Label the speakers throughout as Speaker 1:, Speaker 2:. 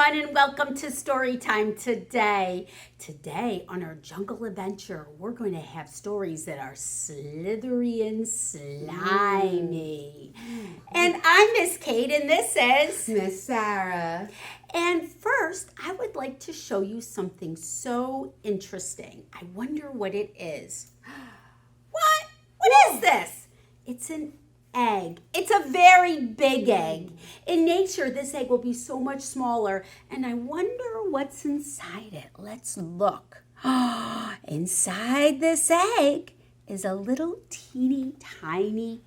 Speaker 1: everyone, and welcome to Story Time today. Today, on our jungle adventure, we're going to have stories that are slithery and slimy. And I'm Miss Kate, and this is
Speaker 2: Miss Sarah.
Speaker 1: And first, I would like to show you something so interesting. I wonder what it is. What? What is this? It's an egg. It's a very big egg. In nature, this egg will be so much smaller, and I wonder what's inside it. Let's look. Inside this egg is a little teeny tiny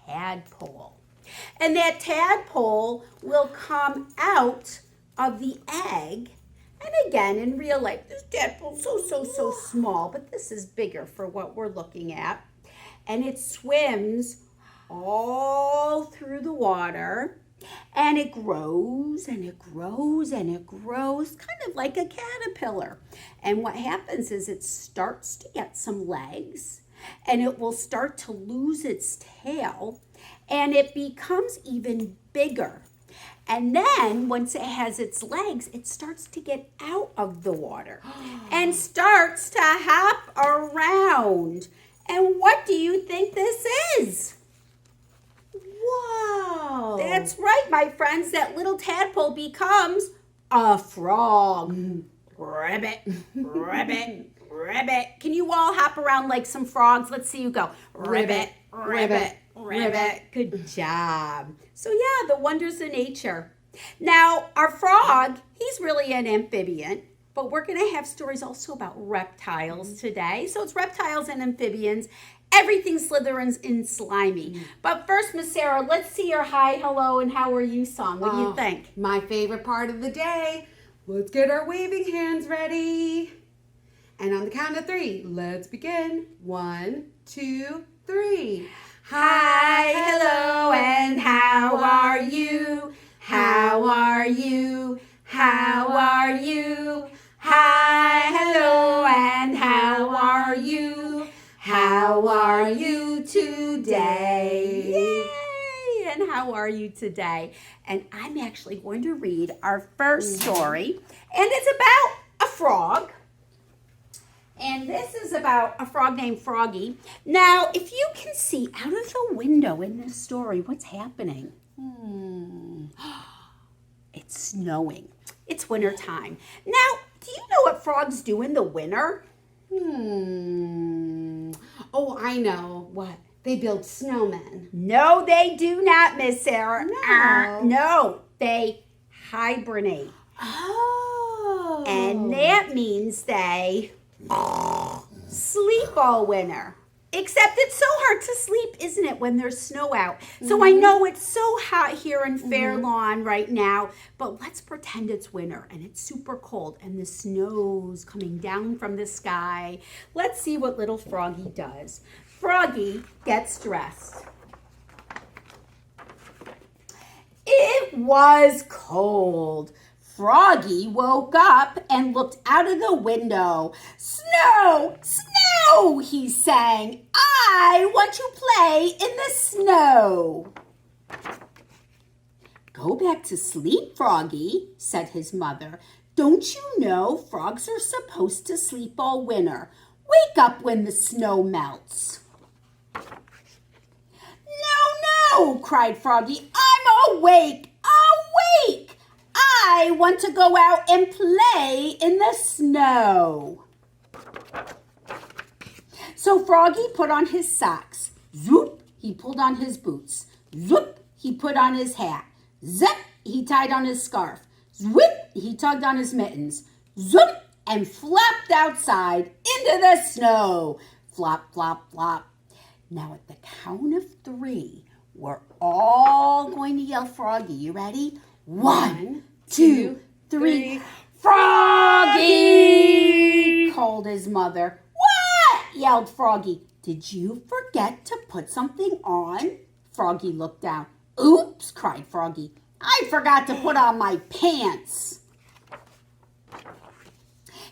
Speaker 1: tadpole. And that tadpole will come out of the egg. And again, in real life, this tadpole's so small, but this is bigger for what we're looking at. And it swims all through the water, and it grows and it grows and it grows, kind of like a caterpillar. And what happens is it starts to get some legs, and it will start to lose its tail, and it becomes even bigger. And then once it has its legs, it starts to get out of the water and starts to hop around. And what do you think this is?
Speaker 2: Wow.
Speaker 1: That's right, my friends. That little tadpole becomes a frog. Ribbit, ribbit, ribbit. Can you all hop around like some frogs? Let's see you go. Ribbit, ribbit, ribbit. Good job. So yeah, the wonders of nature. Now, our frog, he's really an amphibian, but we're going to have stories also about reptiles today. So it's reptiles and amphibians. Everything Slytherins and Slimy. But first, Miss Sarah, let's see your hi, hello, and how are you song. What do you think?
Speaker 2: My favorite part of the day. Let's get our waving hands ready. And on the count of 3, let's begin. 1, 2, 3.
Speaker 1: Hi, hello, and how are you? How are you? How are you? Hi, hello, and how are you? How are you today? Yay! And how are you today? And I'm actually going to read our first story, and it's about a frog. And this is about a frog named Froggy. Now, if you can see out of the window in this story, what's happening? It's snowing. It's winter time. Now, do you know what frogs do in the winter?
Speaker 2: Oh, I know. What? They build snowmen.
Speaker 1: No, they do not, Miss Sarah.
Speaker 2: No.
Speaker 1: No, they hibernate.
Speaker 2: Oh.
Speaker 1: And that means they sleep all winter. Except it's so hard to sleep, isn't it, when there's snow out? So I know it's so hot here in Fairlawn right now, but let's pretend it's winter and it's super cold and the snow's coming down from the sky. Let's see what little Froggy does. Froggy gets dressed. It was cold. Froggy woke up and looked out of the window. Snow! Snow! He sang. I want to play in the snow. Go back to sleep, Froggy, said his mother. Don't you know frogs are supposed to sleep all winter? Wake up when the snow melts. No, cried Froggy. I'm awake! Awake! I want to go out and play in the snow. So Froggy put on his socks. Zoop, he pulled on his boots. Zoop, he put on his hat. Zip, he tied on his scarf. Zwip, he tugged on his mittens. Zoop, and flopped outside into the snow. Flop, flop, flop. Now at the count of 3, we're all going to yell Froggy. You ready? 1, 2, 3. Froggy! Called his mother. What? Yelled Froggy. Did you forget to put something on? Froggy looked down. Oops, cried Froggy. I forgot to put on my pants.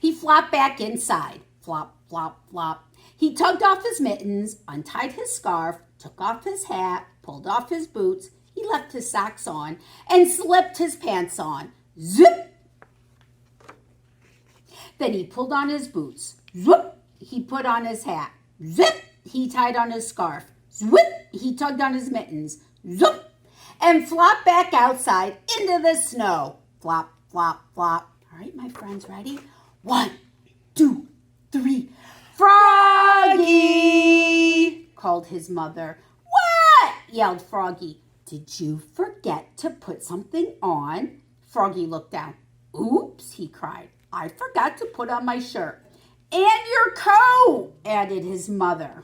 Speaker 1: He flopped back inside. Flop, flop, flop. He tugged off his mittens, untied his scarf, took off his hat, pulled off his boots. He left his socks on and slipped his pants on. Zip! Then he pulled on his boots. Zwoop! He put on his hat. Zip! He tied on his scarf. Zwip! He tugged on his mittens. Zoop! And flopped back outside into the snow. Flop, flop, flop. All right, my friends, ready? 1, 2, 3. Froggy! Called his mother. What? Yelled Froggy. Did you forget to put something on? Froggy looked down. Oops, he cried. I forgot to put on my shirt. And your coat, added his mother.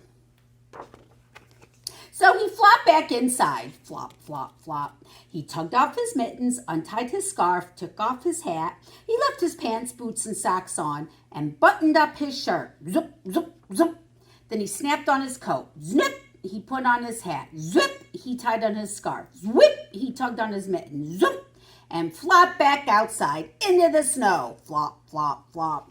Speaker 1: So he flopped back inside. Flop, flop, flop. He tugged off his mittens, untied his scarf, took off his hat. He left his pants, boots, and socks on and buttoned up his shirt. Zoop, zoop, zoop. Then he snapped on his coat. Snip! He put on his hat. Zip! He tied on his scarf. Whip! He tugged on his mittens. Zoop! And flopped back outside into the snow. Flop, flop, flop.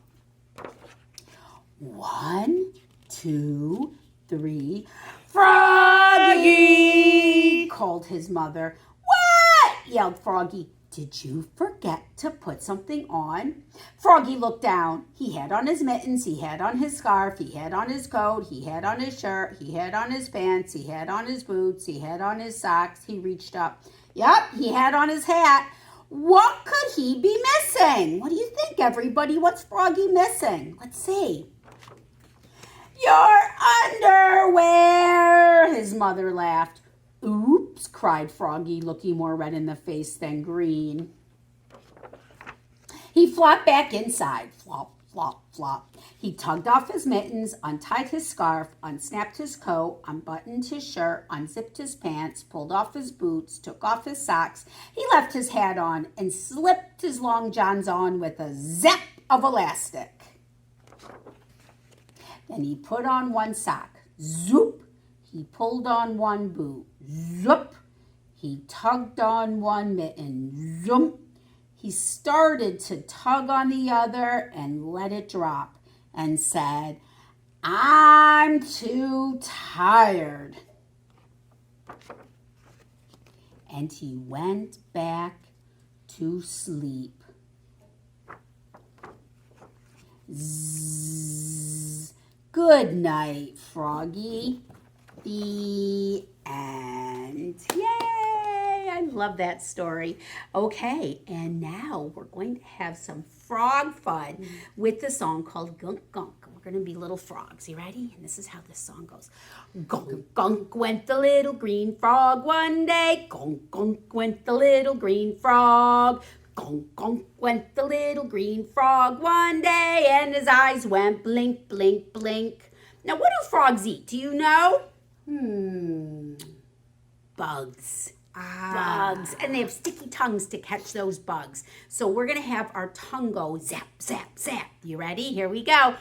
Speaker 1: 1, 2, 3. Froggy! Called his mother. What? Yelled Froggy. Did you forget to put something on? Froggy looked down. He had on his mittens, he had on his scarf, he had on his coat, he had on his shirt, he had on his pants, he had on his boots, he had on his socks. He reached up. Yep, he had on his hat. What could he be missing? What do you think, everybody? What's Froggy missing? Let's see. Your underwear, his mother laughed. Oops, cried Froggy, looking more red in the face than green. He flopped back inside. Flop, flop, flop. He tugged off his mittens, untied his scarf, unsnapped his coat, unbuttoned his shirt, unzipped his pants, pulled off his boots, took off his socks. He left his hat on and slipped his long johns on with a zap of elastic. Then he put on one sock. Zoop! He pulled on one boot. Zoop! He tugged on one mitten. Zoop! He started to tug on the other and let it drop and said, I'm too tired. And he went back to sleep. Zzz. Good night, Froggy. The end. Yay! I love that story. Okay, and now we're going to have some frog fun with the song called Gunk Gunk. We're going to be little frogs. You ready? And this is how this song goes. Gunk Gunk went the little green frog one day. Gunk Gunk went the little green frog. Gunk Gunk went the little green frog one day, and his eyes went blink, blink, blink. Now, what do frogs eat? Do you know? Bugs. Bugs. And they have sticky tongues to catch those bugs. So we're going to have our tongue go zap, zap, zap. You ready? Here we go.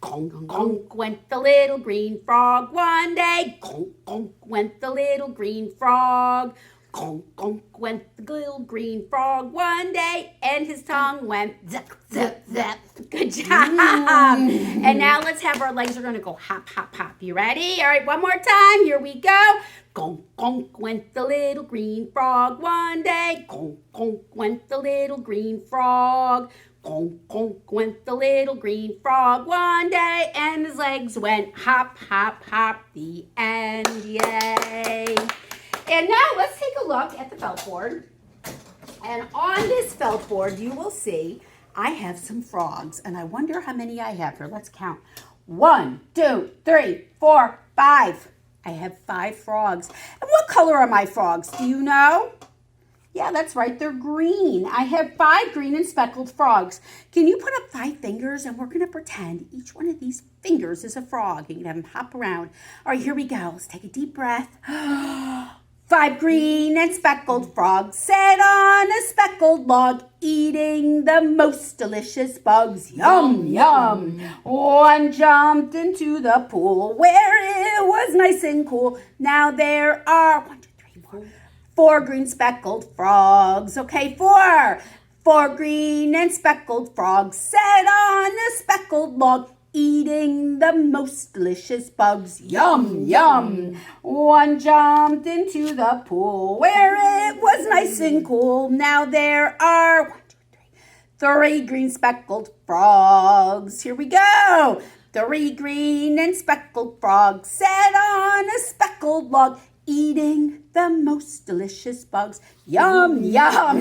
Speaker 1: Gunk, gunk went the little green frog one day. Gunk, gunk went the little green frog. Gunk, gunk went the little green frog one day, and his tongue went zap, zap, zap. Good job. And now let's have our legs are going to go hop, hop, hop. You ready? All right, one more time. Here we go. Gunk, gunk went the little green frog one day. Gunk, gunk went the little green frog. Gunk, gunk went the little green frog one day, and his legs went hop, hop, hop. The end. Yay. And now let's take a look at the felt board. And on this felt board, you will see I have some frogs. And I wonder how many I have here. Let's count. 1, 2, 3, 4, 5. I have 5 frogs. And what color are my frogs? Do you know? Yeah, that's right. They're green. I have 5 green and speckled frogs. Can you put up 5 fingers? And we're going to pretend each one of these fingers is a frog. You can have them hop around. All right, here we go. Let's take a deep breath. 5 green and speckled frogs sat on a speckled log, eating the most delicious bugs. Yum, yum. One jumped into the pool where it was nice and cool. Now there are 4 green speckled frogs. Okay, 4. 4 green and speckled frogs sat on a speckled log, eating the most delicious bugs. Yum, yum. One jumped into the pool where it was nice and cool. Now there are 3 green speckled frogs. Here we go. 3 green and speckled frogs sat on a speckled log, eating the most delicious bugs. Yum, yum.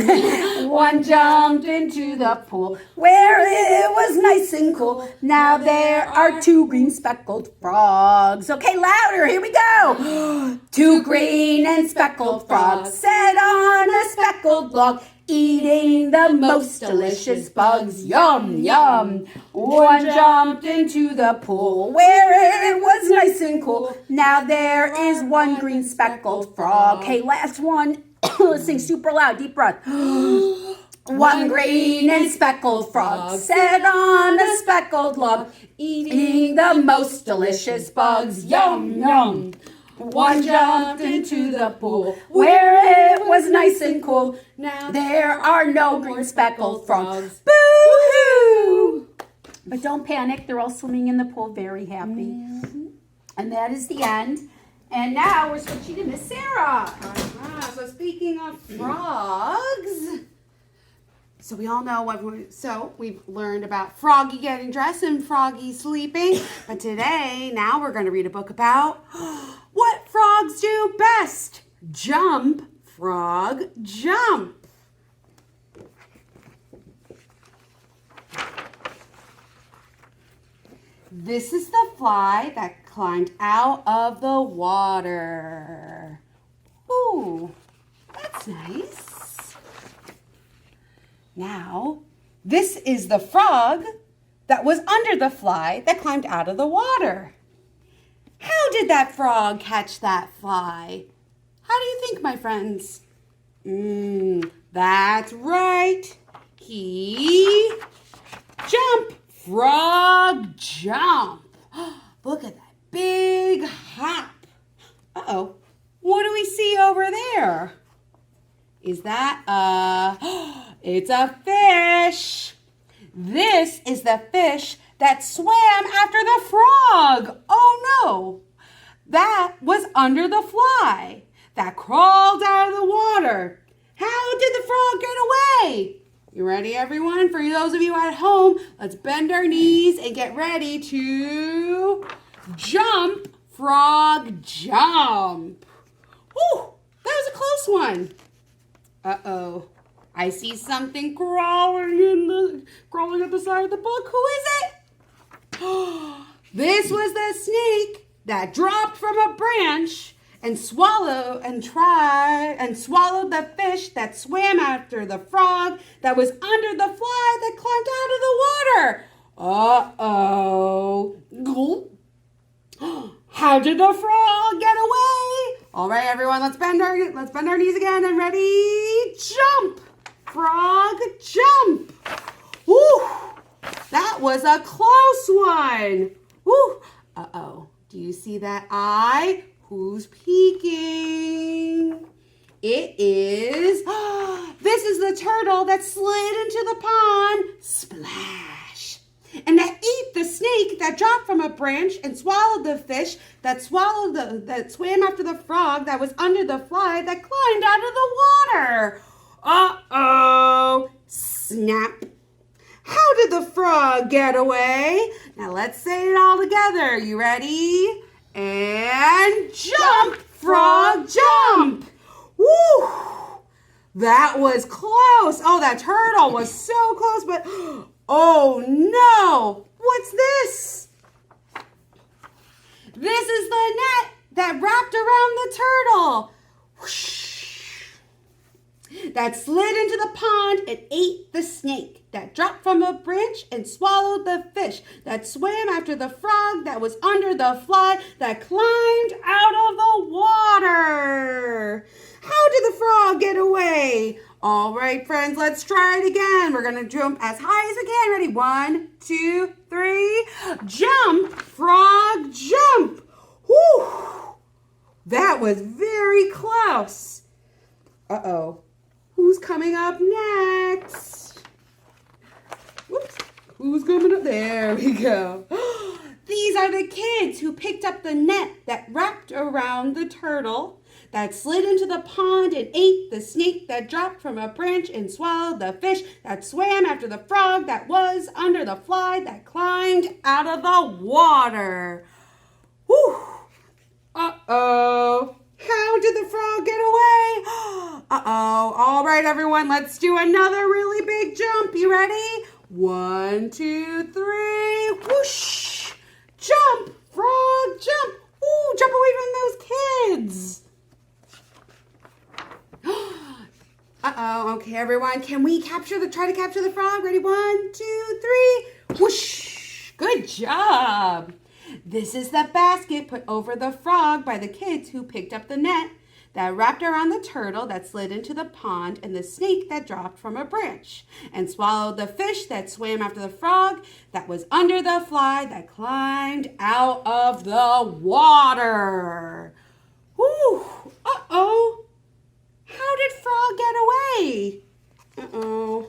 Speaker 1: One jumped into the pool where it was nice and cool. Now there are 2 green speckled frogs. Okay, louder. Here we go. 2 green and speckled frogs sat on a speckled log, eating the most delicious bugs. Yum, yum. One jumped into the pool where it was nice and cool. Now there is 1 green speckled frog. Okay, last one. Let's sing super loud. Deep breath. 1 green and speckled frog sat on a speckled log, eating the most delicious bugs. Yum, yum. One jumped into the pool where it was nice and cool. Now there are no green speckled frogs. Boo-hoo! But don't panic. They're all swimming in the pool very happy. Mm-hmm. And that is the end. And now we're switching to Miss Sarah.
Speaker 2: So speaking of frogs, so we all know we've learned about Froggy getting dressed and Froggy sleeping. But today, now we're going to read a book about what frogs do best. Jump, frog, jump. This is the fly that climbed out of the water. Ooh, that's nice. Now, this is the frog that was under the fly that climbed out of the water. How did that frog catch that fly? How do you think, my friends? That's right. He jumped. Frog jump. Look at that big hop. Uh-oh. What do we see over there? Is that it's a fish. This is the fish that swam after the frog. Oh no. That was under the fly that crawled out of the water. How did the frog get away? You ready, everyone? For those of you at home, let's bend our knees and get ready to jump, frog, jump. Whew, that was a close one. Uh-oh. I see something crawling at the side of the book. Who is it? This was the snake that dropped from a branch and swallowed the fish that swam after the frog that was under the fly that climbed out of the water. Uh-oh. How did the frog get away? All right, everyone, let's bend our knees again and ready. Jump, frog, jump. Woo! That was a close one. Woo! Uh-oh. Do you see that eye? Who's peeking? It is, this is the turtle that slid into the pond, splash, and that ate the snake that dropped from a branch and swallowed the fish that swam after the frog that was under the fly that climbed out of the water. Uh-oh, snap. How did the frog get away? Now let's say it all together. You ready? And jump, frog, jump. Woo! That was close. Oh, that turtle was so close, but oh no. What's this? This is the net that wrapped around the turtle. Whoosh. That slid into the pond and ate the snake that dropped from a branch and swallowed the fish that swam after the frog that was under the fly that climbed out of the water. How did the frog get away? All right, friends, let's try it again. We're going to jump as high as we can. Ready? 1, 2, 3. Jump, frog, jump. Whew. That was very close. Uh-oh. Who's coming up next? Whoops. Who's coming up? There we go. These are the kids who picked up the net that wrapped around the turtle, that slid into the pond and ate the snake that dropped from a branch and swallowed the fish that swam after the frog that was under the fly that climbed out of the water. Whew! Uh-oh. How did the frog get away? Uh-oh. All right, everyone, let's do another really big jump. You ready? 1, 2, 3. Whoosh! Jump, frog, jump. Ooh, jump away from those kids. Uh-oh. Okay, everyone, can we try to capture the frog? Ready? 1, 2, 3. Whoosh! Good job. This is the basket put over the frog by the kids who picked up the net that wrapped around the turtle that slid into the pond and the snake that dropped from a branch and swallowed the fish that swam after the frog that was under the fly that climbed out of the water. Whew! Uh-oh! How did Frog get away? Uh-oh.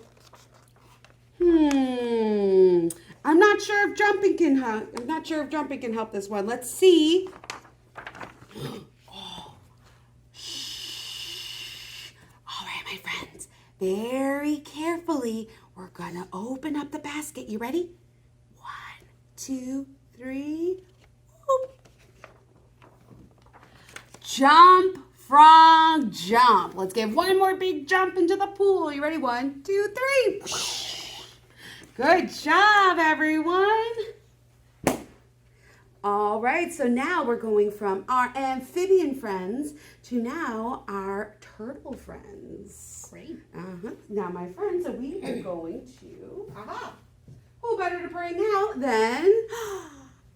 Speaker 2: I'm not sure if jumping can help this one. Let's see. Oh. Shh. All right, my friends. Very carefully, we're gonna open up the basket. You ready? 1, 2, 3. Whoop. Jump, frog, jump. Let's give one more big jump into the pool. You ready? 1, 2, 3. Good job, everyone. All right, so now we're going from our amphibian friends to now our turtle friends.
Speaker 1: Great.
Speaker 2: Now, my friends, so we are going to, who better to bring out than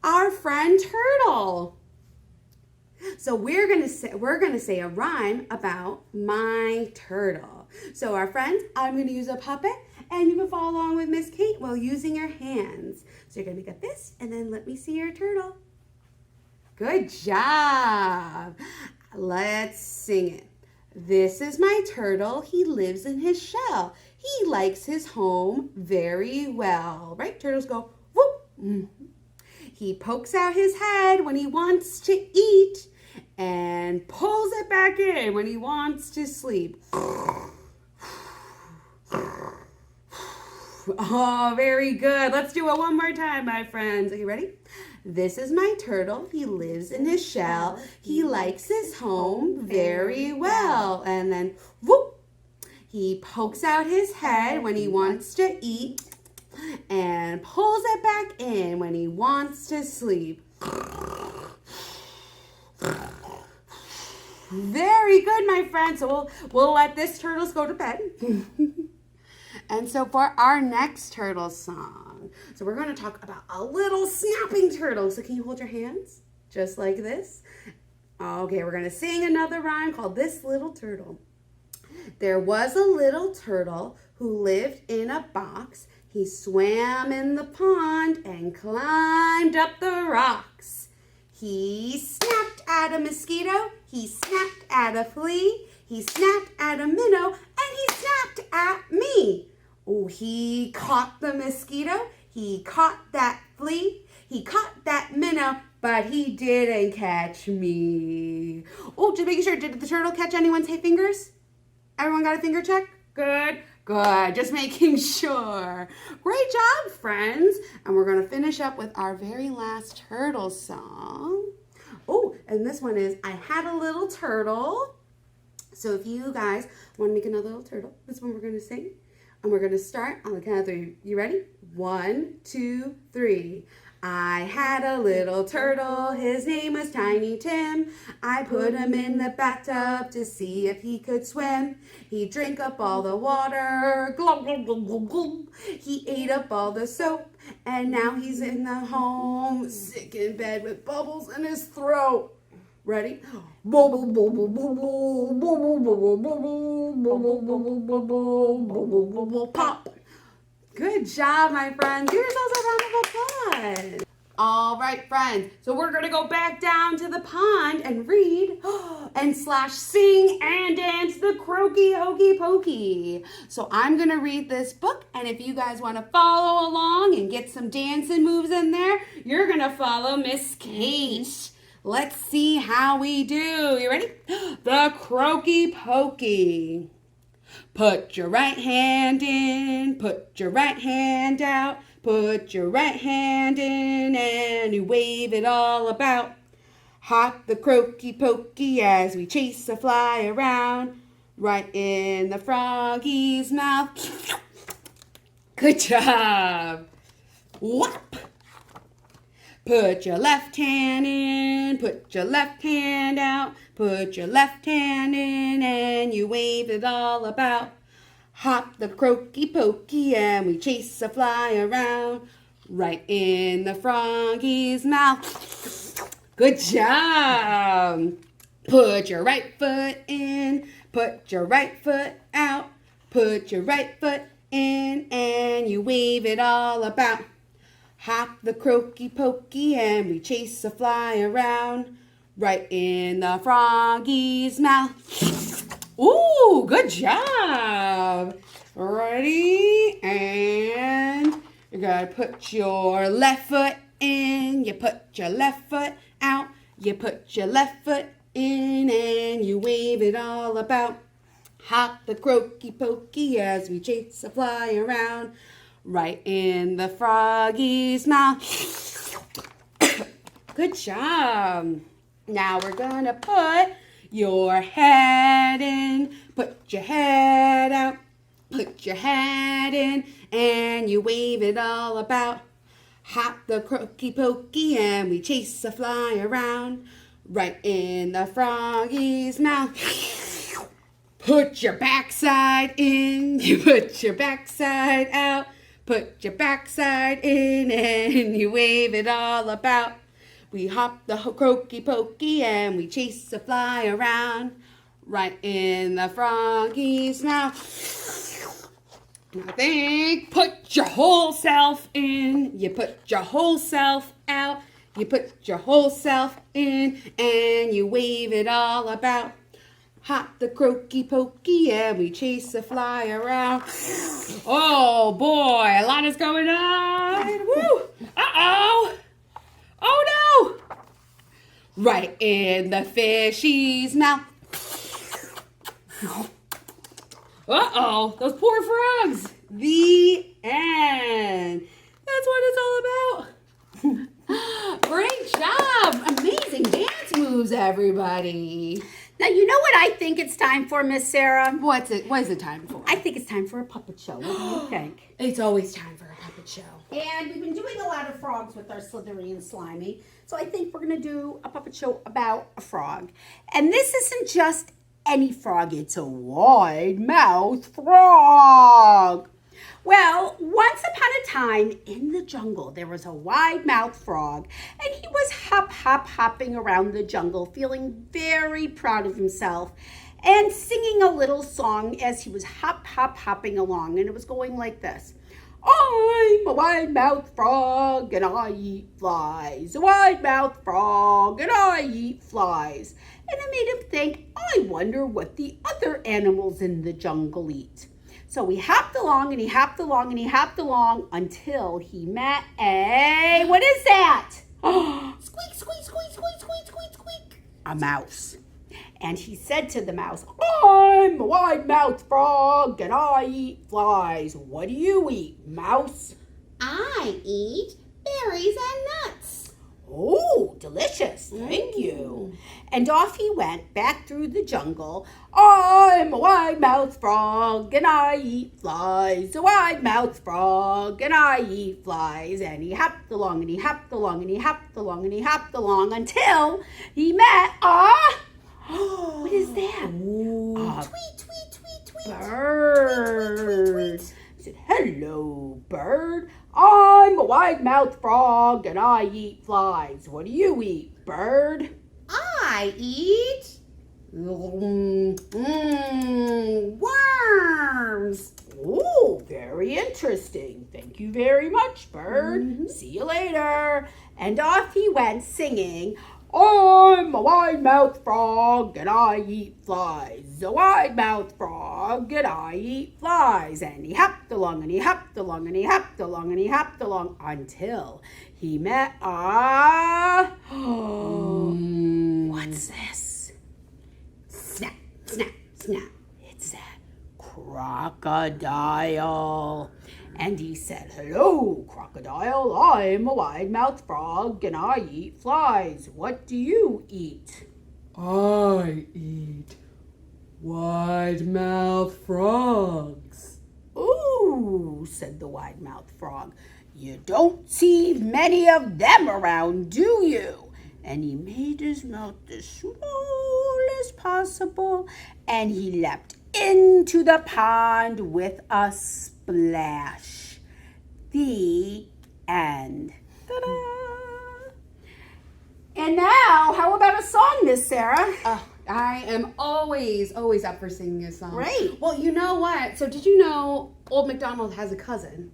Speaker 2: our friend Turtle? So we're gonna say a rhyme about my turtle. So our friends, I'm gonna use a puppet, and you can follow along with Miss Kate while using your hands. So you're gonna get this, and then let me see your turtle. Good job. Let's sing it. This is my turtle. He lives in his shell. He likes his home very well. Right? Turtles go whoop. Mm-hmm. He pokes out his head when he wants to eat and pulls it back in when he wants to sleep. Oh, very good. Let's do it one more time, my friends. Are you ready? This is my turtle. He lives in his shell. He likes his home very well. And then, whoop, he pokes out his head when he wants to eat and pulls it back in when he wants to sleep. Very good, my friends. So we'll let this turtle go to bed. And so for our next turtle song, so we're going to talk about a little snapping turtle. So can you hold your hands just like this? Okay, we're going to sing another rhyme called This Little Turtle. There was a little turtle who lived in a box. He swam in the pond and climbed up the rocks. He snapped at a mosquito. He snapped at a flea. He snapped at a minnow. And he snapped at me. Oh, he caught the mosquito. He caught that flea. He caught that minnow. But he didn't catch me. Oh, just making sure. Did the turtle catch anyone's fingers? Everyone got a finger check? Good. Good. Just making sure. Great job, friends. And we're going to finish up with our very last turtle song. Oh, and this one is I Had a Little Turtle. So if you guys want to make another little turtle, this one we're going to sing. And we're going to start on the count of 3. You ready? 1, 2, 3. I had a little turtle, his name was Tiny Tim. I put him in the bathtub to see if he could swim. He drank up all the water, glug, glug, glug, glug, glug. He ate up all the soap, and now he's in the home, sick in bed with bubbles in his throat. Ready? Bubble, bubble, bubble, bubble, bubble, bubble, bubble, bubble, bubble, bubble, bubble, pop. Good job, my friends. Give yourselves a round of applause. All right, friends. So we're going to go back down to the pond and read and slash sing and dance the Croaky, Hokey, Pokey. So I'm going to read this book, and if you guys want to follow along and get some dancing moves in there, you're going to follow Miss Kate. Let's see how we do. You ready? The Croaky Pokey. Put your right hand in, put your right hand out, put your right hand in and you wave it all about. Hop the Croaky Pokey as we chase a fly around, right in the froggy's mouth. Good job. Whop. Put your left hand in, put your left hand out, put your left hand in and you wave it all about. Hop the Croaky Pokey and we chase a fly around, right in the froggy's mouth. Good job. Put your right foot in, put your right foot out, put your right foot in and you wave it all about. Hop the Croaky Pokey and we chase a fly around, right in the froggy's mouth. Ooh, good job. Ready? And you're going to put your left foot in, you put your left foot out, you put your left foot in and you wave it all about. Hop the Croaky Pokey as we chase a fly around, right in the froggy's mouth. Good job. Now we're going to put your head in, put your head out, put your head in, and you wave it all about. Hop the Croaky Pokey and we chase a fly around, right in the froggy's mouth. Put your backside in, you put your backside out, put your backside in and you wave it all about. We hop the Croaky Pokey and we chase a fly around, right in the froggy's mouth. I think put your whole self in, you put your whole self out, you put your whole self in and you wave it all about. Hop the Croaky Pokey and we chase a fly around. Oh boy, a lot is going on. Woo! Uh-oh! Oh no! Right in the fishy's mouth. Uh-oh, those poor frogs. The end. That's what it's all about. Great job. Amazing dance moves, everybody.
Speaker 1: Now, you know what I think it's time for, Miss Sarah?
Speaker 2: What is it time for?
Speaker 1: I think it's time for a puppet show. What do you think?
Speaker 2: It's always time for a puppet show.
Speaker 1: And we've been doing a lot of frogs with our Slithery and Slimy. So I think we're going to do a puppet show about a frog. And this isn't just any frog. It's a wide-mouthed frog. Well, once upon a time in the jungle, there was a wide-mouthed frog, and he was hopping around the jungle, feeling very proud of himself, and singing a little song as he was hopping along, and it was going like this. I'm a wide-mouthed frog, and I eat flies. A wide-mouthed frog, and I eat flies. And it made him think, I wonder what the other animals in the jungle eat. So he hopped along and he hopped along and he hopped along until he met a, what is that? Squeak, squeak, squeak, squeak, squeak, squeak, squeak. A mouse. And he said to the mouse, I'm a wide-mouthed frog and I eat flies. What do you eat, mouse?
Speaker 3: I eat berries and nuts.
Speaker 1: Oh, delicious. Thank you. And off he went back through the jungle. I'm a wide-mouthed frog and I eat flies. A wide-mouthed frog and I eat flies. And he hopped along and he hopped along and he hopped along and he hopped along until he met a... what is that?
Speaker 3: Tweet, tweet, tweet, tweet.
Speaker 1: Bird.
Speaker 3: Tweet, tweet, tweet, tweet.
Speaker 1: He said, hello, bird. I'm a wide-mouthed frog and I eat flies. What do you eat, bird?
Speaker 3: I eat worms.
Speaker 1: Oh, very interesting. Thank you very much, bird. See you later. And off he went singing, I'm a wide-mouthed frog and I eat flies. A wide-mouthed frog and I eat flies. And he hopped along and he hopped along and he hopped along and he hopped along until he met a... What's this? Snap, snap, snap. It's a crocodile. And he said, hello, crocodile. I'm a wide-mouthed frog and I eat flies. What do you eat?
Speaker 2: I eat wide-mouthed frogs.
Speaker 1: Ooh, said the wide-mouthed frog. You don't see many of them around, do you? And he made his mouth as small as possible, and he leapt into the pond with a splash. The end. Ta-da! And now, how about a song, Miss Sarah?
Speaker 2: I am always up for singing a song.
Speaker 1: Great.
Speaker 2: Well, you know what? So did you know Old Macdonald has a cousin?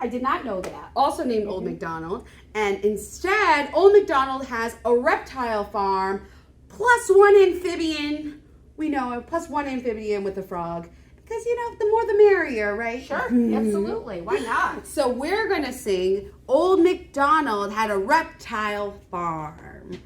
Speaker 1: I did not know that.
Speaker 2: Also named Old Macdonald. And instead, Old Macdonald has a reptile farm plus one amphibian. We know plus one amphibian with a frog. Because, the more the merrier, right?
Speaker 1: Sure, absolutely. Why not?
Speaker 2: So we're going to sing Old Macdonald Had a Reptile Farm.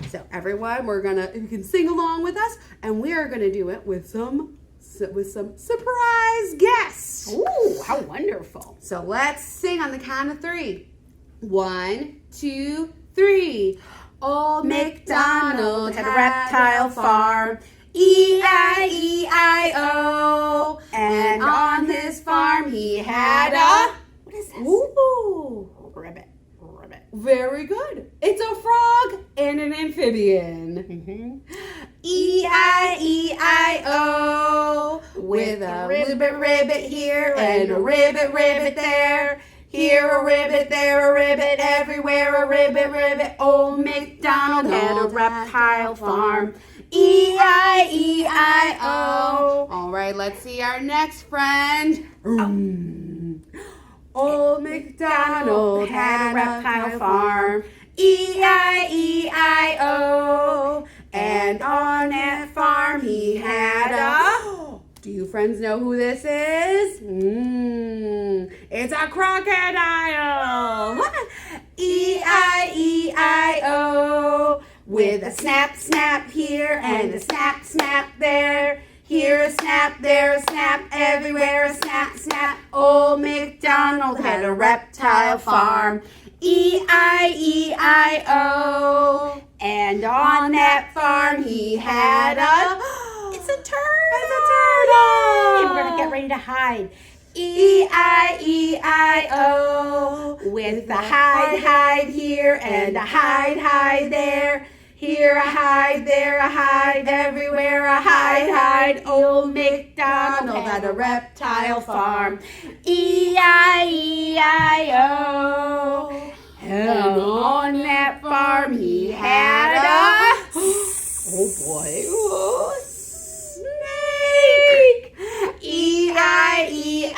Speaker 2: So everyone, you can sing along with us, and we are going to do it with some surprise guests.
Speaker 1: Ooh, how wonderful.
Speaker 2: So let's sing on the count of 3. 1, 2, 3. Old Macdonald had a reptile farm. E-I-E-I-O. And on his farm he had a...
Speaker 1: What is this?
Speaker 2: Ooh.
Speaker 1: Ribbit.
Speaker 2: Very good. It's a frog and an amphibian. E-I-E-I-O. With a ribbit here and a ribbit there. Here a ribbit, there a ribbit, everywhere a ribbit. Old Macdonald had a reptile farm. E-I-E-I-O. All right, let's see our next friend. Old Macdonald had a reptile farm. E-I-E-I-O. And on that farm he had a... Do you friends know who this is? It's a crocodile. E-I-E-I-O. With a snap, snap here and a snap, snap there. Here a snap, there a snap, everywhere a snap, snap. Old Macdonald had a reptile farm. E-I-E-I-O. And on that farm he had a...
Speaker 1: It's a turtle.
Speaker 2: It's a turtle.
Speaker 1: And we're going to get ready to hide.
Speaker 2: E-I-E-I-O.
Speaker 1: With
Speaker 2: a hide here and a hide there. Here a hide, there a hide, everywhere a hide. Old Macdonald had a reptile farm. E-I-E-I-O. And on that farm he had a...
Speaker 1: Oh boy.
Speaker 2: Snake. E-I-E-I-O.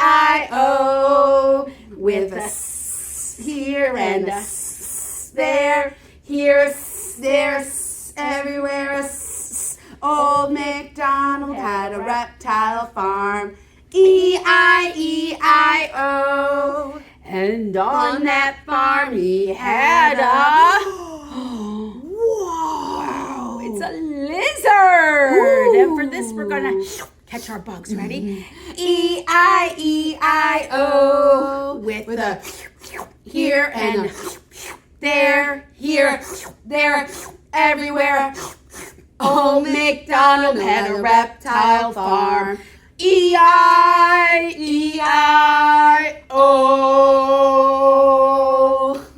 Speaker 2: With a s here and a s there. Here a s, there a s, everywhere a s. Old Macdonald had a reptile farm. E-I-E-I-O. And on that farm he had a...
Speaker 1: Wow, it's a lizard. And for this, we're going to catch our bugs. Ready?
Speaker 2: E-I-E-I-O. With a here and there, here, there, everywhere. Old Macdonald had a reptile farm. E-I-E-I-O.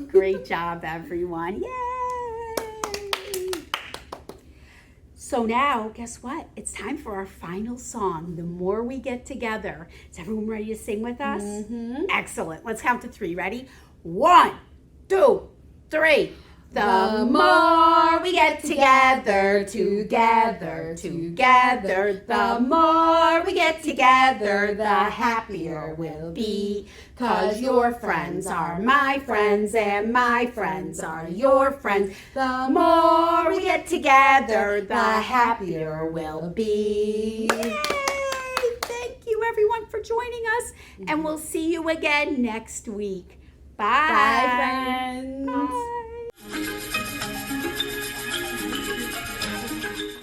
Speaker 1: Great job, everyone. Yay! So now, guess what? It's time for our final song, The More We Get Together. Is everyone ready to sing with us?
Speaker 2: Mm-hmm.
Speaker 1: Excellent. Let's count to 3. Ready? 1, 2, 3. The more we get together, together, together, the more we get together, the happier we'll be. 'Cause your friends are my friends and my friends are your friends. The more we get together, the happier we'll be. Yay! Thank you everyone for joining us, and we'll see you again next week. Bye.
Speaker 2: Bye, friends.
Speaker 1: Bye.